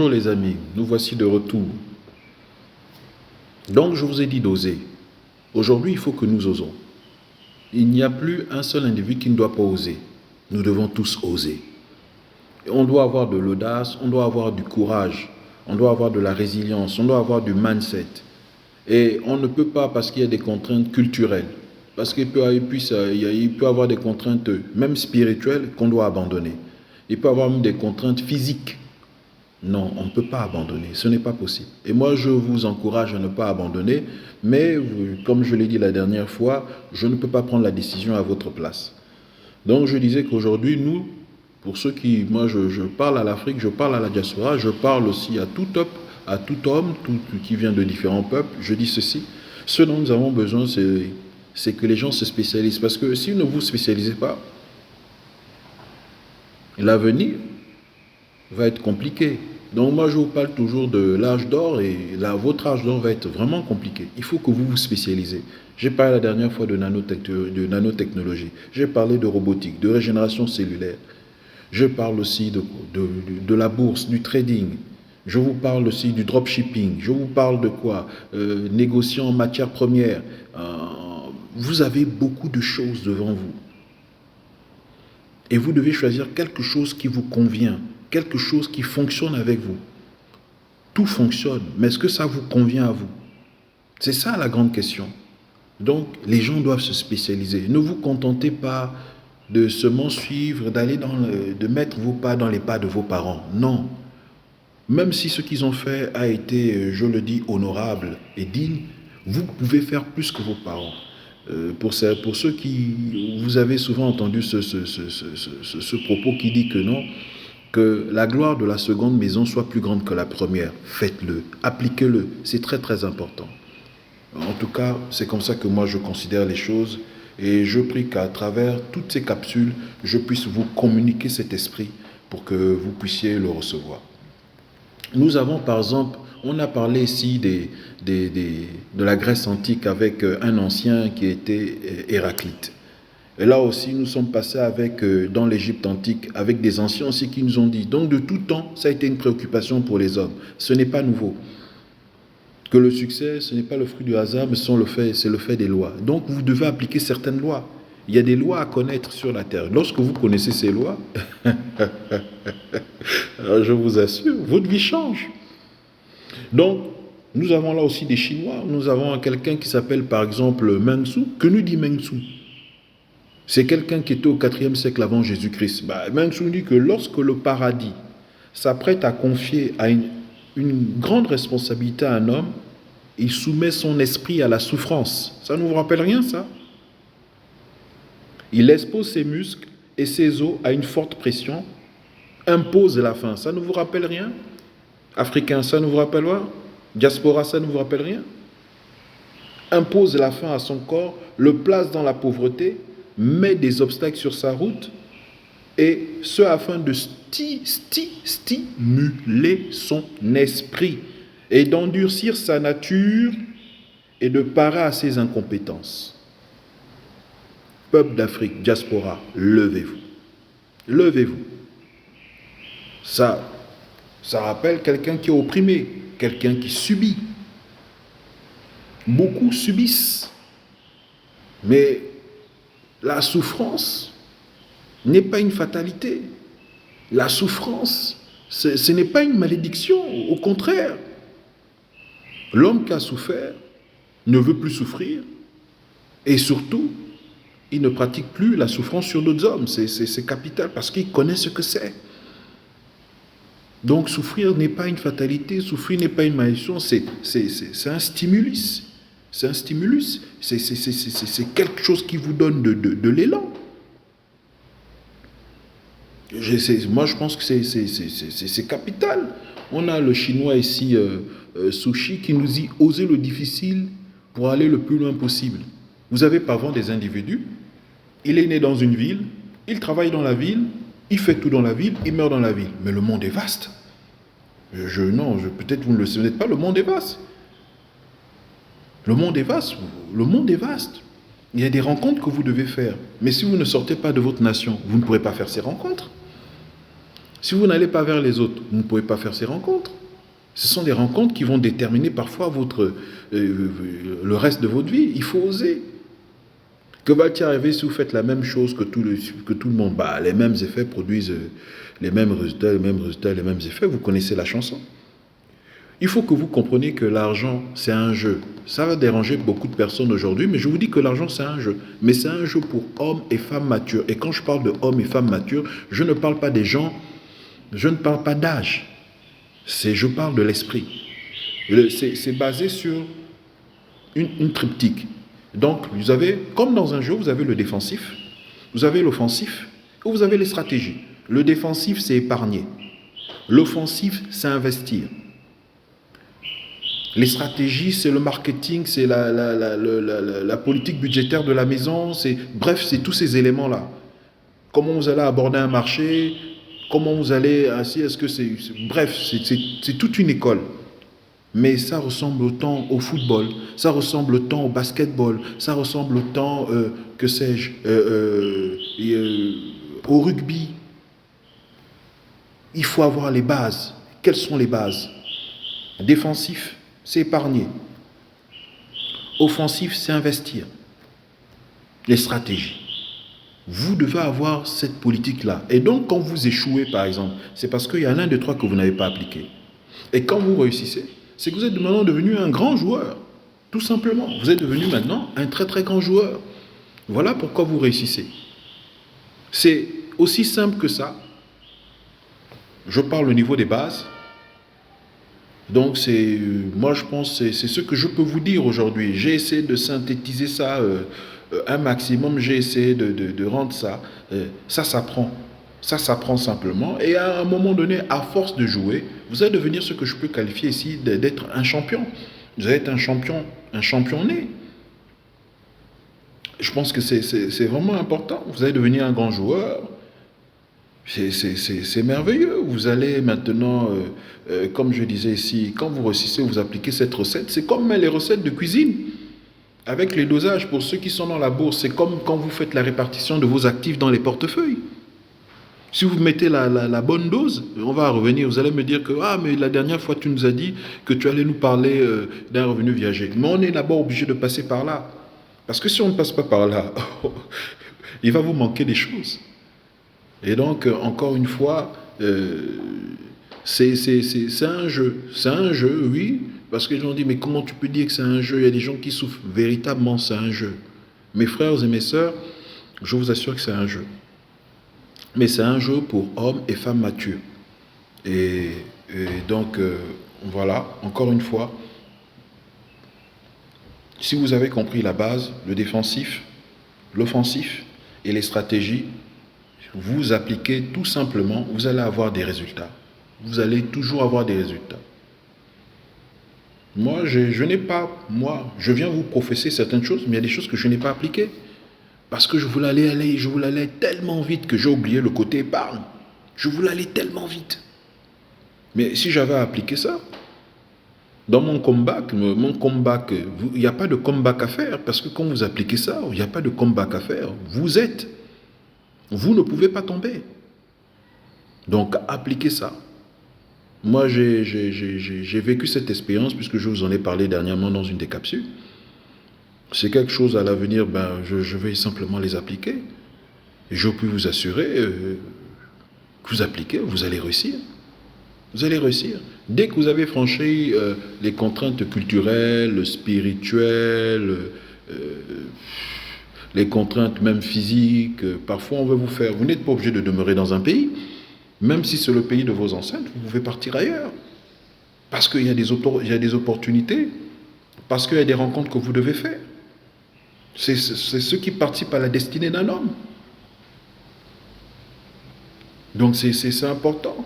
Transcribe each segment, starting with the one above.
Bonjour les amis, nous voici de retour. Donc je vous ai dit d'oser. Aujourd'hui, il faut que nous osons. Il n'y a plus un seul individu qui ne doit pas oser. Nous devons tous oser. On doit avoir de l'audace, on doit avoir du courage, on doit avoir de la résilience, on doit avoir du mindset. Et on ne peut pas, parce qu'il y a des contraintes culturelles, parce qu'il peut y avoir des contraintes même spirituelles qu'on doit abandonner. Il peut y avoir même des contraintes physiques. Non, on ne peut pas abandonner, ce n'est pas possible. Et moi, je vous encourage à ne pas abandonner, mais comme je l'ai dit la dernière fois, je ne peux pas prendre la décision à votre place. Donc je disais qu'aujourd'hui, nous, pour ceux qui, moi je parle à l'Afrique, je parle à la diaspora, je parle aussi à tout peuple, à tout homme, qui vient de différents peuples, je dis ceci, ce dont nous avons besoin, c'est que les gens se spécialisent. Parce que si vous ne vous spécialisez pas, l'avenir va être compliqué. Donc moi je vous parle toujours de l'âge d'or et là votre âge d'or va être vraiment compliqué. Il faut que vous vous spécialisez. J'ai parlé la dernière fois de nanotechnologie. J'ai parlé de robotique, de régénération cellulaire. Je parle aussi de la bourse, du trading. Je vous parle aussi du dropshipping. Je vous parle de quoi négociant en matières premières. Vous avez beaucoup de choses devant vous. Et vous devez choisir quelque chose qui vous convient, quelque chose qui fonctionne avec vous. Tout fonctionne, mais est-ce que ça vous convient à vous? C'est ça la grande question. Donc, les gens doivent se spécialiser. Ne vous contentez pas de seulement suivre, de mettre vos pas dans les pas de vos parents. Non. Même si ce qu'ils ont fait a été, je le dis, honorable et digne, vous pouvez faire plus que vos parents. Pour ceux qui... Vous avez souvent entendu ce propos qui dit que non, que la gloire de la seconde maison soit plus grande que la première. Faites-le, appliquez-le, c'est très très important. En tout cas, c'est comme ça que moi je considère les choses et je prie qu'à travers toutes ces capsules, je puisse vous communiquer cet esprit pour que vous puissiez le recevoir. Nous avons par exemple, on a parlé ici de la Grèce antique avec un ancien qui était Héraclite. Et là aussi, nous sommes passés dans l'Égypte antique avec des anciens aussi qui nous ont dit. Donc de tout temps, ça a été une préoccupation pour les hommes. Ce n'est pas nouveau. Que le succès, ce n'est pas le fruit du hasard, mais c'est le fait des lois. Donc vous devez appliquer certaines lois. Il y a des lois à connaître sur la terre. Lorsque vous connaissez ces lois, je vous assure, votre vie change. Donc, nous avons là aussi des Chinois. Nous avons quelqu'un qui s'appelle par exemple Meng Su. Que nous dit Meng Su? C'est quelqu'un qui était au 4e siècle avant Jésus-Christ. Meng Su dit que lorsque le paradis s'apprête à confier à une grande responsabilité à un homme, il soumet son esprit à la souffrance. Ça ne vous rappelle rien, ça? Il expose ses muscles et ses os à une forte pression, impose la faim. Ça ne vous rappelle rien? Africain, ça ne vous rappelle rien? Diaspora, ça ne vous rappelle rien? Impose la faim à son corps, le place dans la pauvreté, met des obstacles sur sa route, et ce afin de stimuler son esprit et d'endurcir sa nature et de parer à ses incompétences. Peuple d'Afrique, diaspora, levez-vous. Levez-vous. Ça rappelle quelqu'un qui est opprimé, quelqu'un qui subit. Beaucoup subissent. Mais la souffrance n'est pas une fatalité. La souffrance, ce n'est pas une malédiction. Au contraire, l'homme qui a souffert ne veut plus souffrir. Et surtout, il ne pratique plus la souffrance sur d'autres hommes. C'est capital parce qu'il connaît ce que c'est. Donc souffrir n'est pas une fatalité, souffrir n'est pas une malédiction, c'est un stimulus. C'est un stimulus. C'est quelque chose qui vous donne de l'élan. Moi, je pense que c'est capital. On a le chinois ici, Sushi, qui nous dit « Osez le difficile pour aller le plus loin possible ». Vous avez parfois des individus, il est né dans une ville, il travaille dans la ville, il fait tout dans la ville, il meurt dans la ville. Mais le monde est vaste. Peut-être vous ne le savez pas, le monde est vaste. Le monde est vaste. Le monde est vaste. Il y a des rencontres que vous devez faire. Mais si vous ne sortez pas de votre nation, vous ne pourrez pas faire ces rencontres. Si vous n'allez pas vers les autres, vous ne pouvez pas faire ces rencontres. Ce sont des rencontres qui vont déterminer parfois le reste de votre vie. Il faut oser. Que va-t-il arriver si vous faites la même chose que tout le monde? Les mêmes effets produisent les mêmes résultats, les mêmes résultats, les mêmes effets. Vous connaissez la chanson. Il faut que vous compreniez que l'argent, c'est un jeu. Ça va déranger beaucoup de personnes aujourd'hui, mais je vous dis que l'argent, c'est un jeu. Mais c'est un jeu pour hommes et femmes matures. Et quand je parle de hommes et femmes matures, je ne parle pas des gens, je ne parle pas d'âge. Je parle de l'esprit. C'est basé sur une triptyque. Donc, vous avez, comme dans un jeu, vous avez le défensif, vous avez l'offensif, et vous avez les stratégies. Le défensif, c'est épargner. L'offensif, c'est investir. Les stratégies, c'est le marketing, c'est la politique budgétaire de la maison, bref, c'est tous ces éléments-là. Comment vous allez aborder un marché, comment vous allez ainsi, bref, c'est toute une école. Mais ça ressemble autant au football, ça ressemble autant au basketball, ça ressemble autant, que sais-je, au rugby. Il faut avoir les bases. Quelles sont les bases? Défensif, c'est épargner. Offensif, c'est investir. Les stratégies. Vous devez avoir cette politique-là. Et donc, quand vous échouez, par exemple, c'est parce qu'il y a l'un des trois que vous n'avez pas appliqué. Et quand vous réussissez, c'est que vous êtes maintenant devenu un grand joueur. Tout simplement. Vous êtes devenu maintenant un très très grand joueur. Voilà pourquoi vous réussissez. C'est aussi simple que ça. Je parle au niveau des bases. Donc, moi je pense que c'est ce que je peux vous dire aujourd'hui. J'ai essayé de synthétiser ça un maximum. J'ai essayé de rendre ça. Ça s'apprend. Ça s'apprend simplement. Et à un moment donné, à force de jouer, vous allez devenir ce que je peux qualifier ici d'être un champion. Vous allez être un champion né. Je pense que c'est vraiment important. Vous allez devenir un grand joueur. C'est merveilleux. Vous allez maintenant, comme je disais ici, quand vous réussissez, vous appliquez cette recette. C'est comme les recettes de cuisine. Avec les dosages, pour ceux qui sont dans la bourse, c'est comme quand vous faites la répartition de vos actifs dans les portefeuilles. Si vous mettez la bonne dose, on va revenir. Vous allez me dire que mais la dernière fois, tu nous as dit que tu allais nous parler d'un revenu viager. Mais on est d'abord obligé de passer par là. Parce que si on ne passe pas par là, il va vous manquer des choses. Et donc, encore une fois, c'est un jeu. C'est un jeu, oui. Parce que les gens disent, mais comment tu peux dire que c'est un jeu? Il y a des gens qui souffrent. Véritablement, c'est un jeu. Mes frères et mes sœurs, je vous assure que c'est un jeu. Mais c'est un jeu pour hommes et femmes matures. Et donc, voilà, encore une fois, si vous avez compris la base, le défensif, l'offensif et les stratégies, vous appliquez tout simplement, vous allez avoir des résultats. Vous allez toujours avoir des résultats. Moi, je viens vous professer certaines choses, mais il y a des choses que je n'ai pas appliquées. Parce que je voulais aller tellement vite que j'ai oublié le côté épargne. Je voulais aller tellement vite. Mais si j'avais appliqué ça, dans mon comeback, il n'y a pas de comeback à faire. Parce que quand vous appliquez ça, il n'y a pas de comeback à faire. Vous ne pouvez pas tomber. Donc, appliquez ça. Moi, j'ai vécu cette expérience puisque je vous en ai parlé dernièrement dans une des capsules. C'est quelque chose à l'avenir, je vais simplement les appliquer. Et je peux vous assurer que vous appliquez, vous allez réussir. Vous allez réussir. Dès que vous avez franchi les contraintes culturelles, spirituelles, les contraintes même physiques, parfois on va vous faire. Vous n'êtes pas obligé de demeurer dans un pays, même si c'est le pays de vos ancêtres, vous pouvez partir ailleurs. Parce qu'il y a des opportunités, parce qu'il y a des rencontres que vous devez faire. C'est ce qui participe à la destinée d'un homme. Donc c'est important.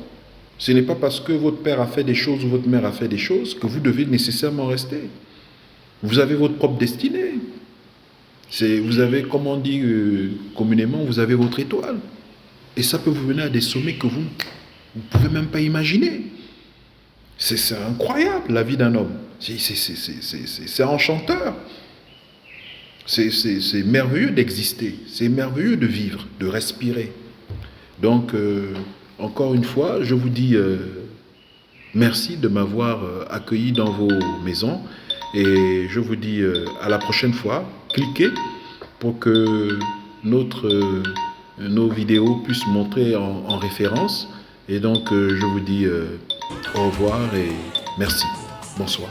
Ce n'est pas parce que votre père a fait des choses ou votre mère a fait des choses que vous devez nécessairement rester. Vous avez votre propre destinée. Vous avez, comme on dit communément, vous avez votre étoile. Et ça peut vous mener à des sommets que vous ne pouvez même pas imaginer. C'est incroyable, la vie d'un homme. C'est enchanteur. C'est merveilleux d'exister. C'est merveilleux de vivre, de respirer. Donc, Encore une fois, je vous dis merci de m'avoir accueilli dans vos maisons et je vous dis à la prochaine fois. Cliquez pour que nos vidéos puissent montrer en référence. Et donc, je vous dis au revoir et merci. Bonsoir.